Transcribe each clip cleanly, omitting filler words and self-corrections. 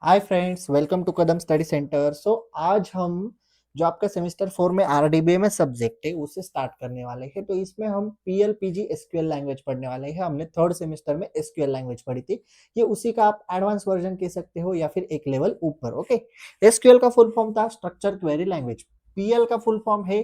Hi friends, welcome to Kadam study centre. आज हम जो आपका सेमेस्टर 4 में आरडीबीएमएस सब्जेक्ट है उसे स्टार्ट करने वाले हैं। तो इसमें हम पीएलपीजी एसक्यूएल लैंग्वेज पढ़ने वाले हैं। हमने थर्ड सेमेस्टर में एसक्यूएल लैंग्वेज पढ़ी थी। ये उसी का आप एडवांस वर्जन कह सकते हो या फिर एक लेवल ऊपर। ओके, एसक्यूएल का फुल फॉर्म था स्ट्रक्चर क्वेरी लैंग्वेज। पीएल का फुल फॉर्म है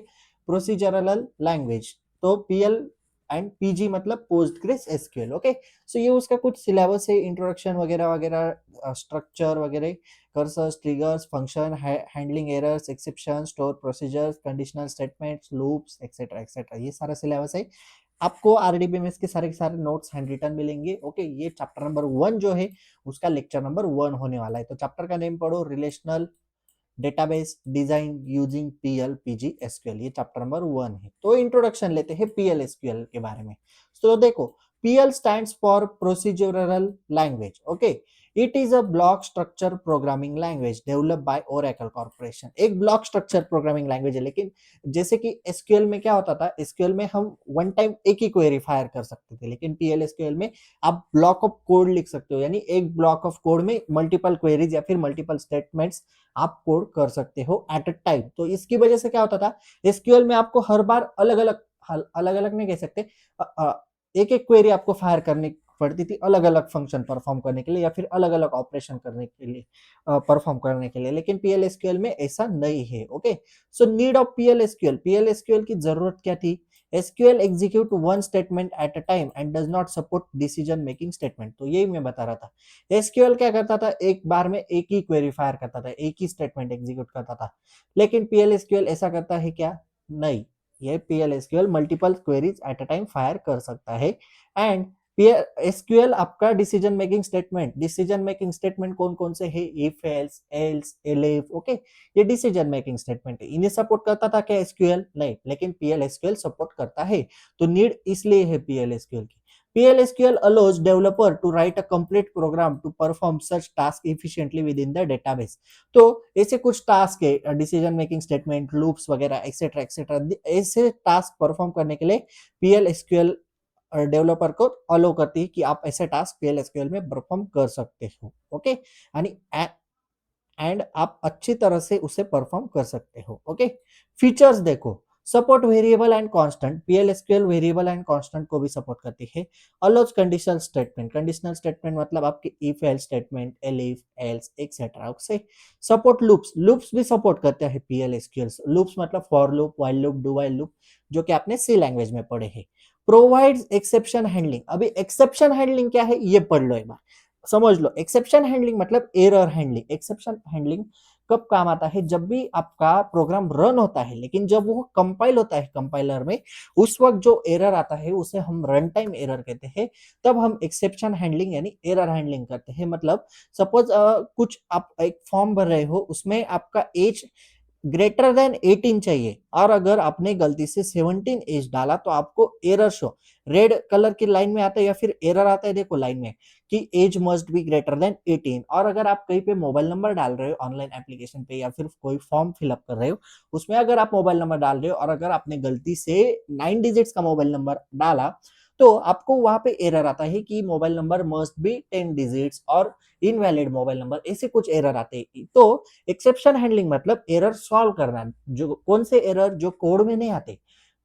प्रोसीजरल लैंग्वेज। तो पीएल एंड पीजी मतलब पोस्टग्रेस एसक्यूएल। ओके, सो ये उसका कुछ सिलेबस है, इंट्रोडक्शन वगैरह वगैरह, स्ट्रक्चर वगैरह, cursors, triggers, function, handling errors, exception, store procedures, conditional statements, loops, etcetera etcetera, ये सारा सिलेबस है। आपको आरडीबीएमएस के सारे नोट्स हैंड रिटन मिलेंगे। ओके, ये चैप्टर नंबर 1 जो है उसका लेक्चर नंबर 1 होने वाला है। तो चैप्टर का नेम पढ़ो, relational database design using PL PG SQL, ये चैप्टर नंबर 1 है। तो इंट्रोडक्शन लेते हैं पीएल एसक्यूएल के बारे में। तो देखो, PL stands for procedural language. Okay, it is a block structure programming language developed by Oracle corporation. एक ब्लॉक स्ट्रक्चर प्रोग्रामिंग लैंग्वेज है, लेकिन जैसे कि एसक्यूएल में क्या होता था, एसक्यूएल में हम वन टाइम एक ही क्वेरी फायर कर सकते थे, लेकिन पीएल एसक्यूएल में आप ब्लॉक ऑफ कोड लिख सकते हो, यानी एक ब्लॉक ऑफ कोड में मल्टीपल क्वेरीज या फिर मल्टीपल स्टेटमेंट्स आप कोड कर सकते हो एट अ टाइम। तो इसकी वजह से क्या होता था, एसक्यूएल में आपको हर बार अलग अलग नहीं कह सकते, एक एक क्वेरी आपको फायर करनी पड़ती थी अलग अलग फंक्शन परफॉर्म करने के लिए या फिर अलग अलग ऑपरेशन करने के लिए, परफॉर्म करने के लिए। लेकिन पीएल एसक्यूएल में ऐसा नहीं है। Okay, so need of PL SQL, PL SQL की जरूरत क्या थी? SQL execute one statement at a time and does not support decision making statement। तो यही मैं बता रहा था, SQL क्या करता था, एक बार में एक ही क्वेरी फायर करता था, एक ही स्टेटमेंट एग्जीक्यूट करता था। लेकिन PL SQL ऐसा करता है क्या? नहीं, ये PL SQL multiple queries at a time fire कर सकता है। एंड SQL आपका डिसीजन मेकिंग स्टेटमेंट कौन कौन से है? If, else, elif. ओके, ये डिसीजन मेकिंग स्टेटमेंट है। इन्हें सपोर्ट करता था क्या एसक्यूएल? नहीं, लेकिन PL SQL सपोर्ट करता है। तो नीड इसलिए है PL SQL की। PL SQL allows developer to write a complete program to perform such task efficiently within the database। तो ऐसे कुछ टास्क है, डिसीजन मेकिंग स्टेटमेंट, लूप्स वगैरह एक्सेट्रा एक्सेट्रा, ऐसे टास्क परफॉर्म करने के लिए PL SQL डेवलपर को अलो करती है कि आप ऐसे टास्क PL SQL में परफॉर्म कर सकते हो। ओके, यानी एंड आप अच्छी तरह से उसे परफॉर्म कर सकते हो। ओके, फीचर्स देखो, support variable and constant, PL SQL variable and constant को भी सपोर्ट करती है। अलोज कंडीशनल स्टेटमेंट मतलब आपके if else statement, elif, else etcetera. Okay, support loops भी सपोर्ट करते हैं PL SQL। लूप्स मतलब for loop, while loop, do while loop, जो कि आपने सी लैंग्वेज में पढ़े हैं। प्रोवाइड्स एक्सेप्शन हैंडलिंग, अभी एक्सेप्शन हैंडलिंग क्या है ये पढ़ लो एक बार, समझ लो। एक्सेप्शन हैंडलिंग मतलब एरर हैंडलिंग। एक्सेप्शन हैंडलिंग कब काम आता है? जब भी आपका प्रोग्राम रन होता है, लेकिन जब वो कंपाइल होता है कंपाइलर में, उस वक्त जो एरर आता है उसे हम रन टाइम एरर कहते हैं। तब हम एक्सेप्शन हैंडलिंग यानी एरर हैंडलिंग करते हैं। मतलब सपोज कुछ आप एक फॉर्म भर रहे हो, उसमें आपका एज ग्रेटर देन 18 चाहिए, और अगर आपने गलती से 17 एज डाला तो आपको एरर शो, रेड कलर की लाइन में आता है या फिर एरर आता है, देखो लाइन में, कि age must be greater than 18। और अगर आप कहीं पे मोबाइल नंबर डाल रहे हो ऑनलाइन एप्लीकेशन पे या फिर कोई फॉर्म फिलअप कर रहे हो, उसमें अगर आप मोबाइल नंबर डाल रहे हो और अगर आपने गलती से 9 डिजिट्स का मोबाइल नंबर डाला, तो आपको वहां पे एरर आता है कि mobile number must be 10 digits और इनवैलिड मोबाइल नंबर, ऐसे कुछ एरर आते हैं। तो एक्सेप्शन हैंडलिंग मतलब एरर सॉल्व करना। जो कौन से एरर? जो कोड में नहीं आते,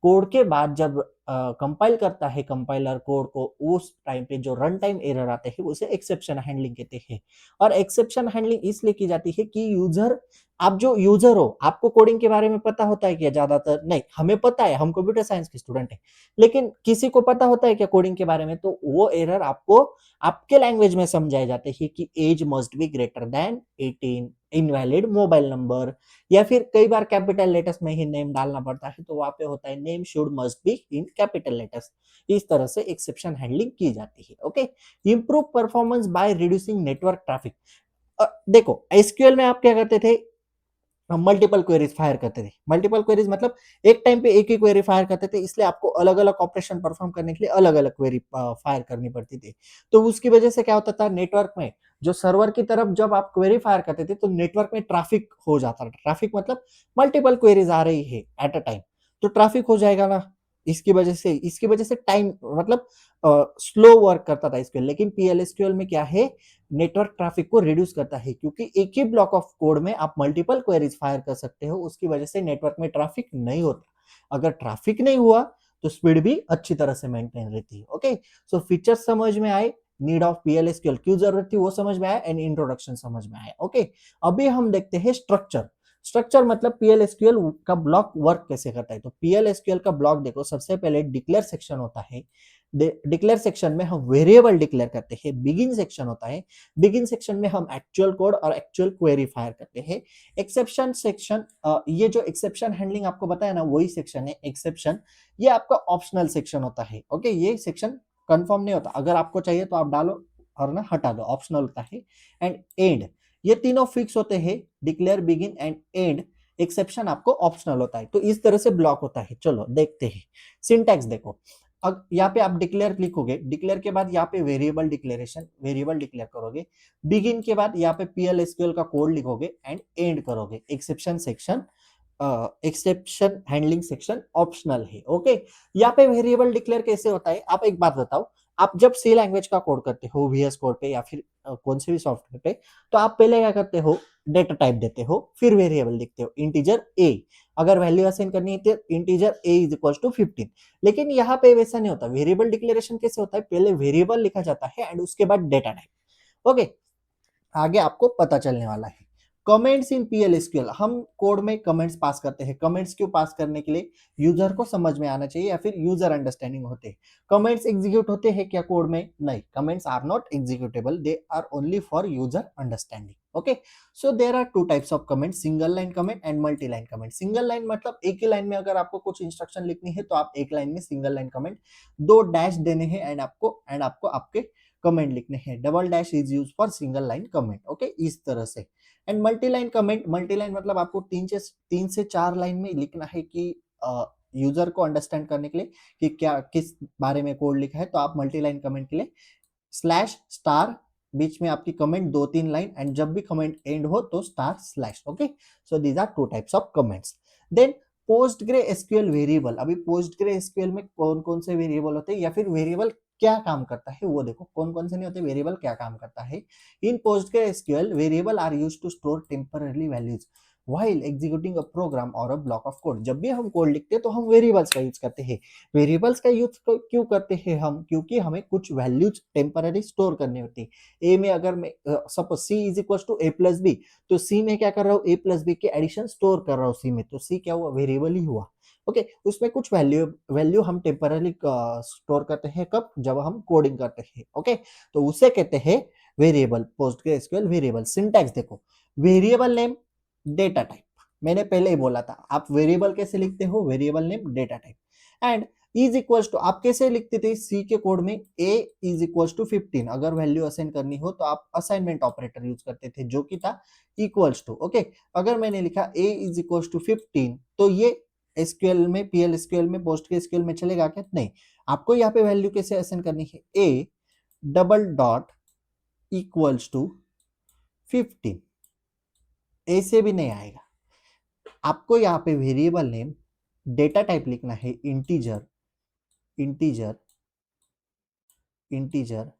कोड के बाद जब कंपाइल करता है कंपाइलर कोड को, उस टाइम पे जो रन टाइम एरर आते हैं उसे एक्सेप्शन हैंडलिंग कहते हैं। और एक्सेप्शन हैंडलिंग इसलिए की जाती है कि यूजर, आप जो यूजर हो, आपको कोडिंग के बारे में पता होता है क्या? ज्यादातर नहीं, हमें पता है, हम कंप्यूटर साइंस के स्टूडेंट हैं, लेकिन किसी को पता होता है क्या कोडिंग के बारे में? तो वो एरर आपको आपके लैंग्वेज में समझाए जाते हैं कि age must be greater than 18, invalid mobile number, या फिर कई बार कैपिटल लेटर्स में ही नेम डालना पड़ता है, तो वहां पे होता है name should must be in capital letters. इस तरह से एक्सेप्शन हैंडलिंग की जाती है। Okay, improve performance by reducing network traffic. देखो, एसक्यूएल में आप क्या करते थे? मल्टीपल क्वेरीज फायर करते थे। मल्टीपल क्वेरीज मतलब एक टाइम पे एक ही क्वेरी फायर करते थे, इसलिए आपको अलग अलग ऑपरेशन परफॉर्म करने के लिए अलग अलग क्वेरी फायर करनी पड़ती थी। तो उसकी वजह से क्या होता था, नेटवर्क में जो सर्वर की तरफ जब आप क्वेरी फायर करते थे तो नेटवर्क में ट्रैफिक हो जाता था। ट्रैफिक मतलब मल्टीपल क्वेरीज आ रही है एट अ टाइम, तो ट्रैफिक हो जाएगा ना, इसकी वजह से टाइम मतलब स्लो वर्क करता था SQL, लेकिन PL SQL में क्या है, नेटवर्क ट्रैफिक को रिड्यूस करता है, क्योंकि एक ही ब्लॉक ऑफ कोड में आप मल्टीपल क्वेरीज फायर कर सकते हो, उसकी वजह से नेटवर्क में ट्रैफिक नहीं होता। अगर ट्रैफिक नहीं हुआ तो स्पीड भी अच्छी तरह से मेंटेन रहती है। ओके, सो फीचर्स समझ में आए, नीड ऑफ PL SQL क्यों जरूरत थी वो समझ में आया, एंड इंट्रोडक्शन समझ में आया। ओके, अभी हम देखते हैं स्ट्रक्चर। स्ट्रक्चर मतलब PL SQL का ब्लॉक वर्क कैसे करता है। तो PL SQL का ब्लॉक देखो, सबसे पहले डिक्लेयर सेक्शन होता है। डिक्लेयर सेक्शन में हम वेरिएबल डिक्लेयर करते हैं। बिगिन सेक्शन होता है, बिगिन सेक्शन में हम एक्चुअल कोड और एक्चुअल क्वेरी फायर करते हैं। एक्सेप्शन सेक्शन, ये जो एक्सेप्शन हैंडलिंग आपको बताया ना, वही सेक्शन है एक्सेप्शन। ये आपका ऑप्शनल सेक्शन होता है। ओके, ये सेक्शन कंफर्म नहीं होता, अगर आपको चाहिए तो आप डालो और ना हटा दो, ऑप्शनल होता है। एंड एंड, ये तीनों फिक्स होते हैं, declare, begin and and. Exception आपको ऑप्शनल होता है। तो इस तरह से ब्लॉक होता है। चलो देखते हैं सिंटैक्स। देखो, अब यहाँ पे आप डिक्लेयर लिखोगे, डिक्लेयर के बाद यहाँ पे वेरिएबल डिक्लेरेशन, वेरिएबल डिक्लेयर करोगे। बिगिन के बाद यहाँ पे PL SQL का कोड लिखोगे एंड एंड करोगे। Exception section, exception handling section optional है। ओके, यहाँ पे वेरिएबल डिक्लेयर कैसे होता है, आप एक बात बताओ। आप जब सी लैंग्वेज का कोड करते हो VS कोड पे या फिर कौन से भी सॉफ्टवेयर पे, तो आप पहले क्या करते हो, डेटा टाइप देते हो, फिर वेरिएबल लिखते हो इंटीजर a। अगर वैल्यू असाइन करनी है तो integer a is equal to 15। लेकिन यहाँ पे वैसा नहीं होता। वेरिएबल डिक्लेरेशन कैसे होता है, पहले वेरिएबल लिखा जाता है एंड उसके बाद डेटा टाइप। ओके, आगे आपको पता चलने वाला है। कमेंट्स इन PL SQL, हम कोड में कमेंट्स पास करते हैं। कमेंट्स क्यों पास करने के लिए, यूजर को समझ में आना चाहिए या फिर यूजर अंडरस्टैंडिंग होते हैं। कमेंट्स एग्जीक्यूट होते हैं क्या कोड में, नहीं, comments are not executable, they are only for user understanding. Okay, so there are two types of comment, single line comment and multi line comment. Single line मतलब एक ही line में अगर आपको कुछ इंस्ट्रक्शन लिखनी है तो आप एक लाइन में सिंगल लाइन कमेंट, दो डैश देने हैं एंड आपको आपके कमेंट लिखने हैं। Double dash is use for single line comment. Okay, इस तरह से। And multi line comment, multi line मतलब आपको तीन से चार लाइन में लिखना है कि यूजर को अंडरस्टैंड करने के लिए कि क्या किस बारे में कोड लिखा है। तो आप मल्टी लाइन कमेंट के लिए स्लैश स्टार, बीच में आपकी कमेंट 2-3 लाइन, एंड जब भी कमेंट एंड हो तो star slash. Okay, so these are two types of comments. Then Postgre SQL variable. अभी पोस्टग्रे SQL में कौन कौन से वेरिएबल होते हैं या फिर वेरिएबल क्या काम करता है वो देखो। कौन कौन से नहीं होते, वेरिएबल क्या काम करता है। In Postgre SQL variable are used to store temporary values while executing a program और अ ब्लॉक ऑफ कोड। जब भी हम कोड लिखते हैं तो हम वेरिएबल्स का यूज करते हैं। वेरिएबल्स का यूज क्यों करते हैं हम, क्योंकि हमें कुछ वैल्यूज टेम्पररी स्टोर करनी होती है। ए में अगर मैं suppose C is equal to A plus B, तो सी में क्या कर रहा हूँ, ए प्लस बी के एडिशन स्टोर कर रहा हूँ सी में, तो सी क्या हुआ, वेरिएबल ही हुआ। ओके, उसमें कुछ वैल्यू हम टेम्पररी स्टोर करते हैं, कब, जब हम कोडिंग करते हैं। ओके, तो उसे कहते हैं वेरिएबल, पोस्टग्रेसक्यूएल वेरिएबल। सिंटैक्स देखो, वेरिएबल नेम, डेटा टाइप। मैंने पहले ही बोला था, आप वेरिएबल कैसे लिखते हो, variable name data type. And is equals to आप कैसे लिखते थे सी के कोड में, a इज इक्वल्स टू 15। अगर वैल्यू असाइन करनी हो तो आप असाइनमेंट ऑपरेटर यूज करते थे जो कि था इक्वल्स टू। ओके, अगर मैंने लिखा a इज इक्वल्स टू 15, तो ये एसक्यूएल में, PL SQL में, पोस्ट के SQL में चलेगा क्या, नहीं। आपको यहाँ पे वैल्यू कैसे असाइन करनी है, a double dot equals to 15, ऐसे भी नहीं आएगा। आपको यहाँ पे वेरिएबल नेम, डेटा टाइप लिखना है integer, integer, integer,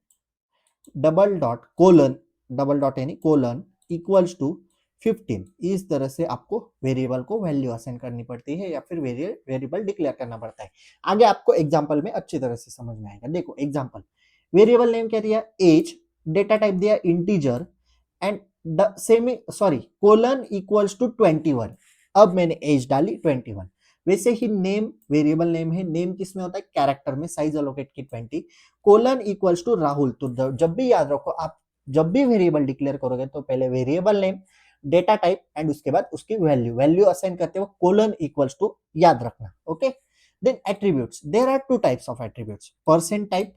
double dot colon, double dot यानी कोलन, इक्वल्स टू 15। इस तरह से आपको वेरिएबल को वैल्यू असाइन करनी पड़ती है या फिर वेरिएबल डिक्लेयर करना पड़ता है। आगे आपको एग्जांपल में अच्छी तरह से समझ में आएगा। देखो एग्जांपल, वेरिएबल नेम क्या दिया, एज, डेटा टाइप दिया integer, and semi sorry colon equals to 21। अब मैंने एज डाली 21। वैसे ही नेम, वेरिएबल नेम है, नेम किसमें होता है, कैरेक्टर में, साइज अलोकेट की 20, कोलन इक्वल्स टू राहुल। तो जब भी याद रखो, आप जब भी वेरिएबल डिक्लेयर करोगे तो पहले variable name, data type and उसके बाद उसकी वैल्यू, वैल्यू असाइन करते हो कोलन इक्वल्स टू, याद रखना। Okay, then attributes, there are two types of attributes, percent type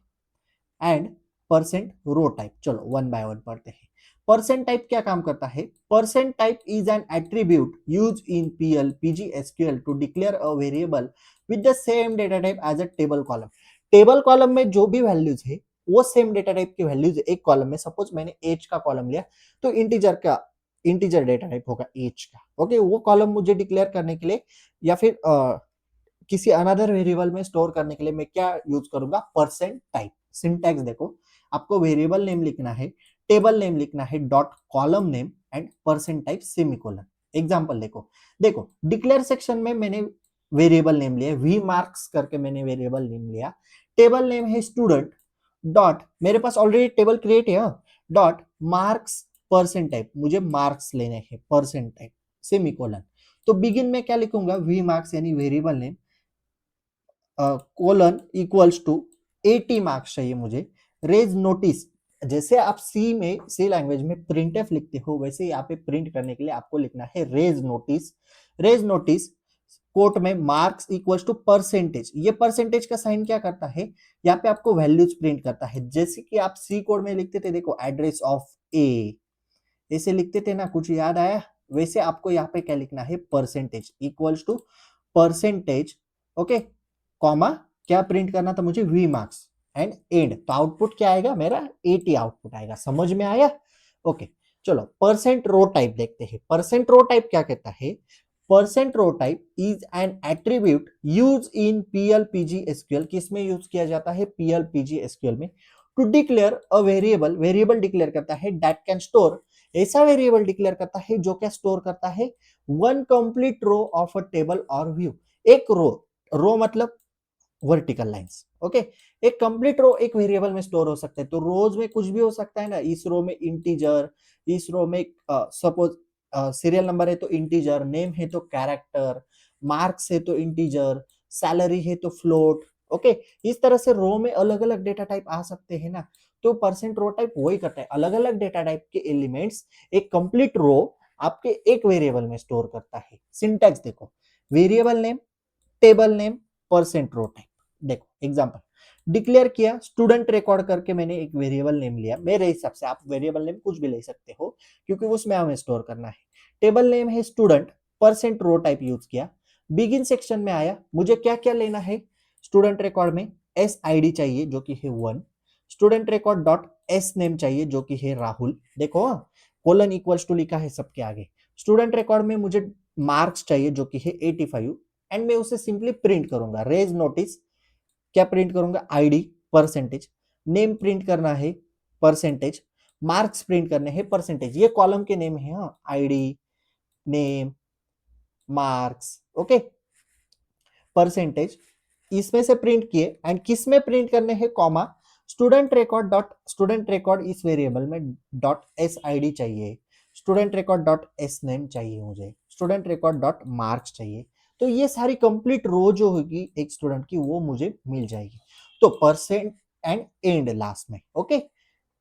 and percent row type. चलो वन बाय वन पढ़ते हैं। परसेंट टाइप क्या काम करता है, percent type is an attribute use in PL PG SQL to declare a variable with the same data type as a table column. Table column में जो भी वैल्यूज है वो सेम डेटा टाइप की वैल्यूज एक कॉलम में। सपोज मैंने एज का कॉलम लिया, तो इंटीजर डेटा टाइप होगा एज का। ओके, वो कॉलम मुझे डिक्लेयर करने के लिए या फिर किसी अनदर वेरिएबल में स्टोर करने के लिए मैं क्या यूज करूंगा, परसेंट टाइप। सिंटैक्स देखो, आपको वेरिएबल नेम लिखना है, टेबल नेम लिखना है, dot column name and percent type semicolon. Example देखो, देखो डिक्लेयर सेक्शन में मैंने वेरिएबल नेम लिया, वी मार्क्स करके मैंने वेरिएबल नेम लिया, टेबल नेम है स्टूडेंट, डॉट मेरे पास ऑलरेडी टेबल क्रिएट है, डॉट मार्क्स परसेंट टाइप, मुझे मार्क्स लेने हैं परसेंट टाइप सेमीकोलन। तो बिगिन में क्या लिखूंगा, वी मार्क्स यानी variable name, colon equals to 80 marks चाहिए मुझे, रेज नोटिस। जैसे आप सी लैंग्वेज में प्रिंटफ लिखते हो, वैसे यहाँ पे प्रिंट करने के लिए आपको लिखना है raise notice. Raise notice quote में मार्क्स इक्वल्स टू परसेंटेज, ये परसेंटेज का साइन क्या करता है, यहाँ पे आपको वैल्यूज प्रिंट करता है। जैसे कि आप सी कोड में लिखते थे, देखो एड्रेस ऑफ ए, ऐसे लिखते थे ना, कुछ याद आया, वैसे आपको यहाँ पे क्या लिखना है, percentage equals to percentage, okay, comma क्या प्रिंट करना था मुझे, वी मार्क्स एंड एंड। तो आउटपुट क्या आएगा मेरा, 80 आउटपुट आएगा। समझ में आया? ओके, चलो परसेंट रो टाइप देखते हैं। परसेंट रो टाइप क्या कहता है, percent row type is an attribute use in PLPG SQL. किसमें यूज किया जाता है, पीएलपीजी एसक्यूएल में। To declare a variable, variable declare करता है, दैट कैन स्टोर, ऐसा वेरिएबल डिक्लेयर करता है जो क्या स्टोर करता है, one complete row of a table और व्यू। एक रो, रो मतलब वर्टिकल लाइंस, ओके। एक कंप्लीट रो एक वेरिएबल में स्टोर हो सकता है, तो रोज में कुछ भी हो सकता है ना, इस रो में इंटीजर, इस रो में सपोज सीरियल नंबर है तो इंटीजर, नेम है तो कैरेक्टर, मार्क्स है तो इंटीजर, सैलरी है तो फ्लोट, ओके। इस तरह से रो में अलग अलग डेटा टाइप आ सकते हैं ना। तो परसेंट रो टाइप वही करता है, अलग अलग डेटा टाइप के एलिमेंट्स एक कंप्लीट रो आपके एक वेरिएबल में स्टोर करता है। सिंटैक्स देखो, variable name, table name, percent row type. देखो एग्जांपल, डिक्लेयर किया स्टूडेंट रिकॉर्ड करके मैंने एक वेरिएबल नेम लिया, मेरे हिसाब से आप वेरिएबल नेम कुछ भी ले सकते हो क्योंकि उसमें हमें स्टोर करना है। टेबल नेम है student, percent row type use किया। बिगिन सेक्शन में आया, मुझे क्या क्या लेना है, स्टूडेंट रिकॉर्ड में एस आई डी चाहिए जो कि है 1, student record dot S name चाहिए जो कि है राहुल। देखो कोलन इक्वल्स टू लिखा है सबके आगे। स्टूडेंट रिकॉर्ड में मुझे मार्क्स चाहिए जो कि है 85 एंड मैं उसे सिंपली प्रिंट करूंगा। रेज नोटिस क्या प्रिंट करूंगा, आईडी परसेंटेज, नेम प्रिंट करना है परसेंटेज, मार्क्स प्रिंट करने हैं परसेंटेज। ये कॉलम के नेम है, हाँ, ID, name, marks, okay, percentage, इसमें से प्रिंट किए एंड किस में प्रिंट करने हैं, comma, student record dot, student record इस वेरिएबल में डॉट एस आई डी चाहिए, student record dot S name चाहिए मुझे, स्टूडेंट रिकॉर्ड डॉट मार्क्स चाहिए। तो ये सारी कंप्लीट रो जो होगी एक स्टूडेंट की वो मुझे मिल जाएगी। तो परसेंट एंड एंड लास्ट में, ओके,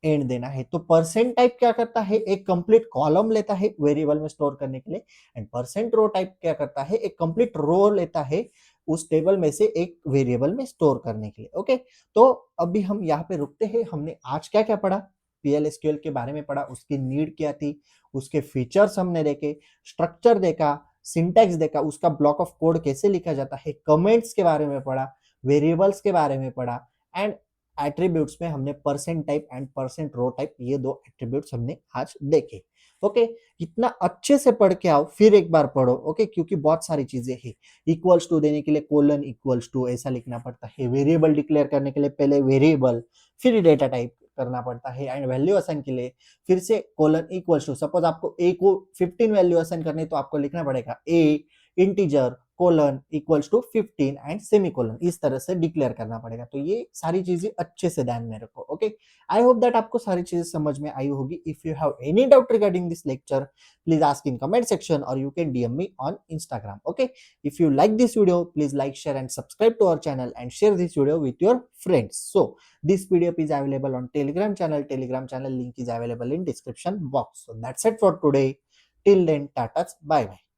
एंड देना है। तो परसेंट टाइप क्या करता है, एक कंप्लीट कॉलम लेता है वेरिएबल में स्टोर करने के लिए, एंड परसेंट रो टाइप क्या करता है, एक कंप्लीट रो लेता है उस टेबल में से एक वेरिएबल में स्टोर करने के लिए, ओके। तो अभी हम यहाँ पे रुकते हैं। हमने आज क्या क्या पढ़ा, पीएलएसक्यूएल के बारे में पढ़ा, उसकी नीड क्या थी, उसके फीचर्स हमने देखे, स्ट्रक्चर देखा, सिंटैक्स देखा, उसका ब्लॉक ऑफ कोड कैसे लिखा जाता है, कमेंट्स के बारे में पढ़ा, वेरिएबल्स के बारे में पढ़ा, एंड एट्रीब्यूट्स में हमने percent type and percent row type, ये दो एट्रीब्यूट्स हमने आज देखे, ओके। इतना अच्छे से पढ़ के आओ, फिर एक बार पढ़ो, ओके, क्योंकि बहुत सारी चीजें हैं। इक्वल्स टू देने के लिए कोलन इक्वल्स टू ऐसा लिखना पड़ता है, वेरिएबल डिक्लेयर करने के लिए पहले वेरिएबल, फिर डेटा टाइप करना पड़ता है, एंड वैल्यू असाइन के लिए फिर से कोलन इक्वल्स टू। सपोज आपको ए को 15 वैल्यू असाइन करनी तो आपको लिखना पड़ेगा a integer colon equals to 15 and semicolon, इस तरह से डिक्लेयर करना पड़ेगा। तो ये सारी चीजें अच्छे से ध्यान में रखो, ओके। आई होप दैट आपको सारी चीजें समझ में आई होगी। If you have any doubt regarding this lecture, please ask in comment section or you can DM me on Instagram, okay. If you like this video, please like, share and subscribe to our channel and share this video with your friends. So this PDF is available on Telegram channel link is available in description box. So that's it for today. Till then, tata, bye bye.